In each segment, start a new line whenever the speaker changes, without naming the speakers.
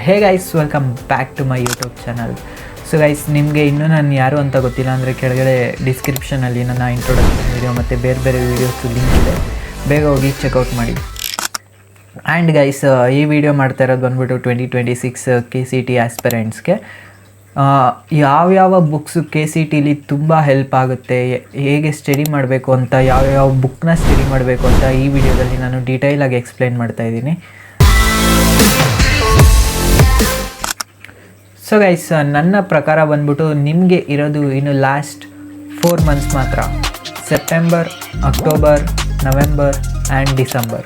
Hey guys, welcome back to my YouTube channel. So guys, ನಿಮಗೆ ಇನ್ನೂ ನಾನು ಯಾರು ಅಂತ ಗೊತ್ತಿಲ್ಲ ಅಂದರೆ ಕೆಳಗಡೆ ಡಿಸ್ಕ್ರಿಪ್ಷನಲ್ಲಿ ನನ್ನ ಇಂಟ್ರೊಡಕ್ಷನ್ ವೀಡಿಯೋ ಮತ್ತು ಬೇರೆ ಬೇರೆ ವೀಡಿಯೋಸು ಲಿಂಕ್ ಇದೆ, ಬೇಗ ಹೋಗಿ ಚೆಕ್ಔಟ್ ಮಾಡಿ. ಆ್ಯಂಡ್ ಗೈಸ್, ಈ ವಿಡಿಯೋ ಮಾಡ್ತಾ ಇರೋದು ಬಂದ್ಬಿಟ್ಟು 2026 KCT ಆಸ್ಪಿರೆಂಟ್ಸ್ಗೆ ಯಾವ್ಯಾವ ಬುಕ್ಸು KCTಲಿ ತುಂಬ ಹೆಲ್ಪ್ ಆಗುತ್ತೆ, ಹೇಗೆ ಸ್ಟಡಿ ಮಾಡಬೇಕು ಅಂತ, ಯಾವ್ಯಾವ ಬುಕ್ನ ಸ್ಟಡಿ ಮಾಡಬೇಕು ಅಂತ ಈ ವಿಡಿಯೋದಲ್ಲಿ ನಾನು ಡೀಟೇಲಾಗಿ ಎಕ್ಸ್ಪ್ಲೈನ್ ಮಾಡ್ತಾಯಿದ್ದೀನಿ. ಸೊ ಗೈಸ್, ನನ್ನ ಪ್ರಕಾರ ಬಂದ್ಬಿಟ್ಟು ನಿಮಗೆ ಇರೋದು ಇನ್ನು ಲಾಸ್ಟ್ 4 ಮಂತ್ಸ್ ಮಾತ್ರ, September, October, November and December.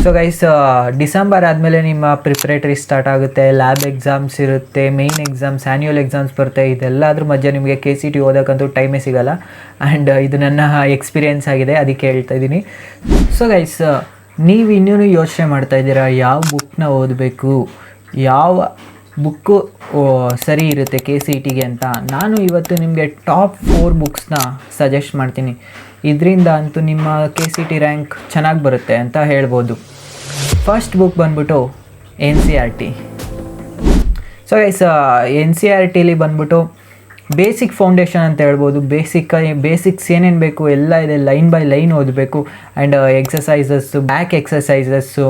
So guys, December ಆದಮೇಲೆ ನಿಮ್ಮ ಪ್ರಿಪ್ರೇಟರಿ ಸ್ಟಾರ್ಟ್ ಆಗುತ್ತೆ, ಲ್ಯಾಬ್ ಎಕ್ಸಾಮ್ಸ್ ಇರುತ್ತೆ, ಮೇಯ್ನ್ ಎಕ್ಸಾಮ್ಸ್, ಆ್ಯನ್ಯುವಲ್ ಎಕ್ಸಾಮ್ಸ್ ಬರುತ್ತೆ. ಇದೆಲ್ಲದ್ರ ಮಧ್ಯೆ ನಿಮಗೆ KCT ಓದೋಕ್ಕಂತೂ ಟೈಮೇ ಸಿಗೋಲ್ಲ. ಆ್ಯಂಡ್ ಇದು ನನ್ನ ಎಕ್ಸ್ಪೀರಿಯೆನ್ಸ್ ಆಗಿದೆ, ಅದಕ್ಕೆ ಹೇಳ್ತಾ ಇದ್ದೀನಿ. ಸೊ ಗೈಸ್, ನೀವು ಇನ್ನೂ ಯೋಚನೆ ಮಾಡ್ತಾಯಿದ್ದೀರಾ ಯಾವ ಬುಕ್ನ ಓದಬೇಕು, ಯಾವ ಬುಕ್ಕು ಸರಿ ಇರುತ್ತೆ KCTಗೆ ಅಂತ. ನಾನು ಇವತ್ತು ನಿಮಗೆ ಟಾಪ್ 4 ಬುಕ್ಸ್ನ ಸಜೆಸ್ಟ್ ಮಾಡ್ತೀನಿ. ಇದರಿಂದ ಅಂತೂ ನಿಮ್ಮ KCT ರ್ಯಾಂಕ್ ಚೆನ್ನಾಗಿ ಬರುತ್ತೆ ಅಂತ ಹೇಳ್ಬೋದು. ಫಸ್ಟ್ ಬುಕ್ ಬಂದ್ಬಿಟ್ಟು NCERT. ಸೊ ಗೈಸ್, NCERTಲಿ ಬಂದ್ಬಿಟ್ಟು ಬೇಸಿಕ್ ಫೌಂಡೇಶನ್ ಅಂತ ಹೇಳ್ಬೋದು. ಬೇಸಿಕ್ಸ್ ಏನೇನು ಬೇಕು ಎಲ್ಲ ಇದೆ, ಲೈನ್ ಬೈ ಲೈನ್ ಓದಬೇಕು. And exercises, back exercises,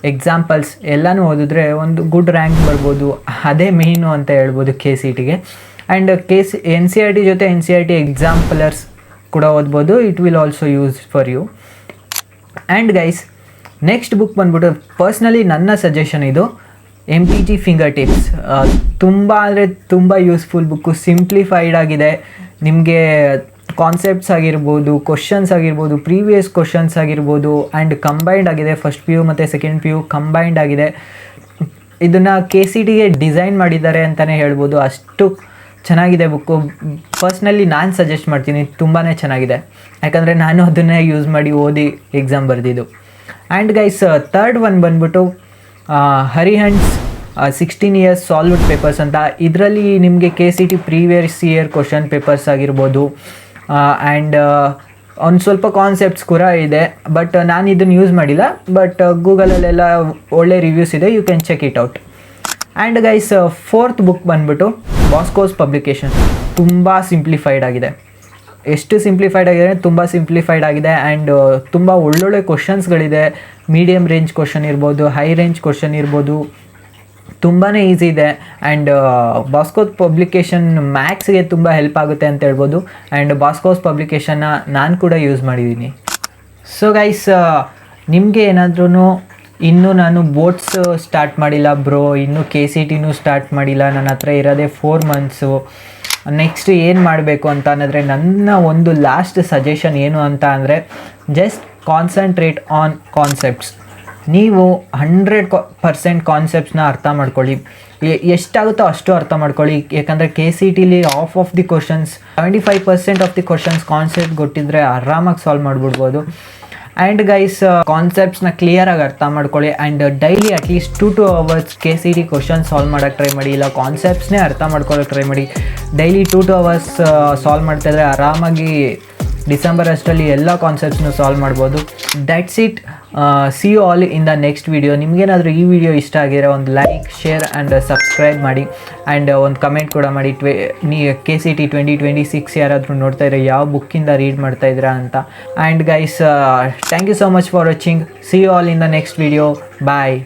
examples ಎಲ್ಲನೂ ಓದಿದ್ರೆ ಒಂದು ಗುಡ್ ರ್ಯಾಂಕ್ ಬರ್ಬೋದು. ಅದೇ ಮೇಯ್ನು ಅಂತ ಹೇಳ್ಬೋದು KCTಗೆ. ಆ್ಯಂಡ್ NCERT ಜೊತೆ NCERT ಎಕ್ಸಾಂಪಲರ್ಸ್ ಕೂಡ ಓದ್ಬೋದು. It will also use for you. And guys, next book ಬಂದ್ಬಿಟ್ಟು ಪರ್ಸ್ನಲಿ ನನ್ನ ಸಜೆಷನ್ ಇದು, MPG ಫಿಂಗರ್ ಟಿಪ್ಸ್. ತುಂಬ ಅಂದರೆ ತುಂಬ ಯೂಸ್ಫುಲ್ ಬುಕ್ಕು, ಸಿಂಪ್ಲಿಫೈಡ್ ಆಗಿದೆ. ನಿಮಗೆ ಕಾನ್ಸೆಪ್ಟ್ಸ್ ಆಗಿರ್ಬೋದು, ಕ್ವಶನ್ಸ್ ಆಗಿರ್ಬೋದು, ಪ್ರೀವಿಯಸ್ ಕ್ವಶನ್ಸ್ ಆಗಿರ್ಬೋದು, ಆ್ಯಂಡ್ ಕಂಬೈನ್ಡ್ ಆಗಿದೆ. ಫಸ್ಟ್ PU ಮತ್ತು ಸೆಕೆಂಡ್ PU ಕಂಬೈನ್ಡ್ ಆಗಿದೆ. ಇದನ್ನು KCTಗೆ ಡಿಸೈನ್ ಮಾಡಿದ್ದಾರೆ ಅಂತಲೇ ಹೇಳ್ಬೋದು, ಅಷ್ಟು ಚೆನ್ನಾಗಿದೆ ಬುಕ್ಕು. ಪರ್ಸ್ನಲಿ ನಾನು ಸಜೆಸ್ಟ್ ಮಾಡ್ತೀನಿ, ತುಂಬಾ ಚೆನ್ನಾಗಿದೆ. ಯಾಕಂದರೆ ನಾನು ಅದನ್ನೇ ಯೂಸ್ ಮಾಡಿ ಓದಿ ಎಕ್ಸಾಮ್ ಬರೆದಿದ್ದು. ಆ್ಯಂಡ್ ಗೈಸ್, ಥರ್ಡ್ ಒನ್ ಬಂದ್ಬಿಟ್ಟು ಹರಿಹಂಟ್ಸ್ 16 years ಸಾಲ್ವ್ಡ್ ಪೇಪರ್ಸ್ ಅಂತ. ಇದರಲ್ಲಿ ನಿಮಗೆ KCT previous year question papers ಆಗಿರ್ಬೋದು, ಆ್ಯಂಡ್ ಒಂದು ಸ್ವಲ್ಪ ಕಾನ್ಸೆಪ್ಟ್ಸ್ ಕೂಡ ಇದೆ. ಬಟ್ ನಾನು ಇದನ್ನು ಯೂಸ್ ಮಾಡಿಲ್ಲ, ಬಟ್ ಗೂಗಲಲ್ಲೆಲ್ಲ ಒಳ್ಳೆ ರಿವ್ಯೂಸ್ ಇದೆ, you can check it out. And guys, fourth book ಬಂದ್ಬಿಟ್ಟು ಬಾಸ್ಕೋಸ್ ಪಬ್ಲಿಕೇಶನ್. ತುಂಬ ಸಿಂಪ್ಲಿಫೈಡ್ ಆಗಿದೆ. ಎಷ್ಟು ಸಿಂಪ್ಲಿಫೈಡ್ ಆಗಿದೆ, ತುಂಬ ಸಿಂಪ್ಲಿಫೈಡ್ ಆಗಿದೆ. ಆ್ಯಂಡ್ ತುಂಬ ಒಳ್ಳೊಳ್ಳೆ ಕ್ವಶನ್ಸ್ಗಳಿದೆ. ಮೀಡಿಯಮ್ ರೇಂಜ್ ಕ್ವಶನ್ ಇರ್ಬೋದು, ಹೈ ರೇಂಜ್ ಕ್ವಶನ್ ಇರ್ಬೋದು, ತುಂಬಾ ಈಸಿ ಇದೆ. ಆ್ಯಂಡ್ ಬಾಸ್ಕೋಸ್ ಪಬ್ಲಿಕೇಶನ್ ಮ್ಯಾಥ್ಸ್ಗೆ ತುಂಬ ಹೆಲ್ಪ್ ಆಗುತ್ತೆ ಅಂತ ಹೇಳ್ಬೋದು. ಆ್ಯಂಡ್ ಬಾಸ್ಕೋಸ್ ಪಬ್ಲಿಕೇಶನ್ನ ನಾನು ಕೂಡ ಯೂಸ್ ಮಾಡಿದ್ದೀನಿ. ಸೊ ಗೈಸ್, ನಿಮಗೆ ಏನಾದ್ರೂ ಇನ್ನೂ ನಾನು ಬೋರ್ಡ್ಸ್ ಸ್ಟಾರ್ಟ್ ಮಾಡಿಲ್ಲ ಬ್ರೋ, ಇನ್ನೂ KCTನೂ ಸ್ಟಾರ್ಟ್ ಮಾಡಿಲ್ಲ, ನನ್ನ ಹತ್ರ ಇರೋದೇ 4 ಮಂತ್ಸು, ನೆಕ್ಸ್ಟ್ ಏನು ಮಾಡಬೇಕು ಅಂತ ಅನ್ನೋದ್ರೆ ನನ್ನ ಒಂದು ಲಾಸ್ಟ್ ಸಜೆಷನ್ ಏನು ಅಂತ ಅಂದರೆ, ಜಸ್ಟ್ ಕಾನ್ಸಂಟ್ರೇಟ್ ಆನ್ ಕಾನ್ಸೆಪ್ಟ್ಸ್. ನೀವು 100% ಕಾನ್ಸೆಪ್ಟ್ಸ್ನ ಅರ್ಥ ಮಾಡ್ಕೊಳ್ಳಿ, ಎಷ್ಟಾಗುತ್ತೋ ಅಷ್ಟು ಅರ್ಥ ಮಾಡ್ಕೊಳ್ಳಿ. ಯಾಕಂದರೆ KCTಲಿ of the questions 75% of the questions concept ಗೊತ್ತಿದ್ದರೆ ಆರಾಮಾಗಿ ಸಾಲ್ವ್ ಮಾಡಿಬಿಡ್ಬೋದು. ಆ್ಯಂಡ್ ಗೈಸ್, ಕಾನ್ಸೆಪ್ಟ್ಸ್ನ ಕ್ಲಿಯರಾಗಿ ಅರ್ಥ ಮಾಡ್ಕೊಳ್ಳಿ. And daily at least 2 to 2 hours KCT question solve ಮಾಡೋಕ್ಕೆ ಟ್ರೈ ಮಾಡಿ, ಇಲ್ಲ ಕಾನ್ಸೆಪ್ಟ್ಸ್ನೇ ಅರ್ಥ ಮಾಡ್ಕೊಳ್ಳೋಕೆ ಟ್ರೈ ಮಾಡಿ. ಡೈಲಿ 2 to 2 hours ಸಾಲ್ವ್ ಮಾಡ್ತಾಯಿದ್ರೆ ಆರಾಮಾಗಿ ಡಿಸೆಂಬರ್ ಅಷ್ಟರಲ್ಲಿ ಎಲ್ಲ ಕಾನ್ಸೆಪ್ಟ್ಸ್ನು ಸಾಲ್ವ್ ಮಾಡ್ಬೋದು. That's it. See you all in the next video. ನಿಮಗೇನಾದರೂ ಈ ವಿಡಿಯೋ ಇಷ್ಟ ಆಗಿರೋ ಒಂದು ಲೈಕ್, ಶೇರ್ ಆ್ಯಂಡ್ ಸಬ್ಸ್ಕ್ರೈಬ್ ಮಾಡಿ. ಆ್ಯಂಡ್ ಒಂದು ಕಮೆಂಟ್ ಕೂಡ ಮಾಡಿ. KCT 2026 ಯಾರಾದರೂ ನೋಡ್ತಾ ಇದ್ರೆ ಯಾವ ಬುಕ್ಕಿಂದ ರೀಡ್ ಮಾಡ್ತಾ ಇದ್ದೀರಾ ಅಂತ. And guys, thank you so much for watching. See you all in the next video. Bye.